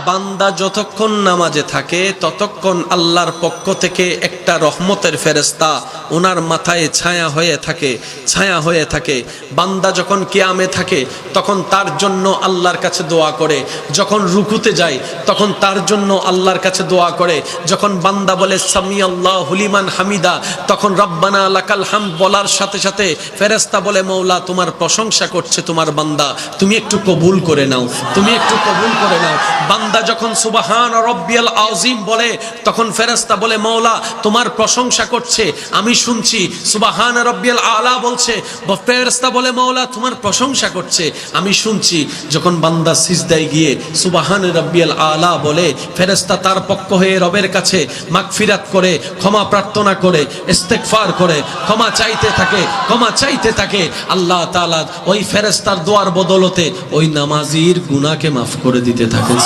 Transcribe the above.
বান্দা যতক্ষণ নামাজে থাকে ততক্ষণ আল্লাহর পক্ষ থেকে একটা রহমতের ফেরেশতা ওনার মাথায় ছায়া হয়ে থাকে। বান্দা যখন কিয়ামে থাকে তখন তার জন্য আল্লাহর কাছে দোয়া করে, যখন রুকুতে যায় তখন তার জন্য আল্লাহর কাছে দোয়া করে, যখন বান্দা বলে সামি আল্লাহু লিমান হামিদা তখন রব্বানা লাকাল হামদ বলার সাথে সাথে ফেরেশতা বলে মওলা তোমার প্রশংসা করছে তোমার বান্দা, তুমি একটু কবুল করে নাও, তুমি একটু কবুল করে নাও। বান্দা যখন সুবহান রব্বিয়াল আযীম বলে তখন ফেরেশতা বলে মওলা তোমার প্রশংসা করছে আমি শুনছি। সুবহান রব্বিয়াল আলা বলছে, ফেরেশতা বলে মওলা তোমার প্রশংসা করছে আমি শুনছি। যখন বান্দা সিজদায় গিয়ে সুবহান রব্বিয়াল আলা বলে ফেরেশতা তার পক্ষ হয়ে রবের কাছে মাগফিরাত করে, ক্ষমা প্রার্থনা করে, ইস্তেগফার করে, ক্ষমা চাইতে থাকে। আল্লাহ তাআলা ওই ফেরেশতার দোয়ার বদলতে ওই নামাজির গুনাহকে মাফ করে দিতে থাকেন।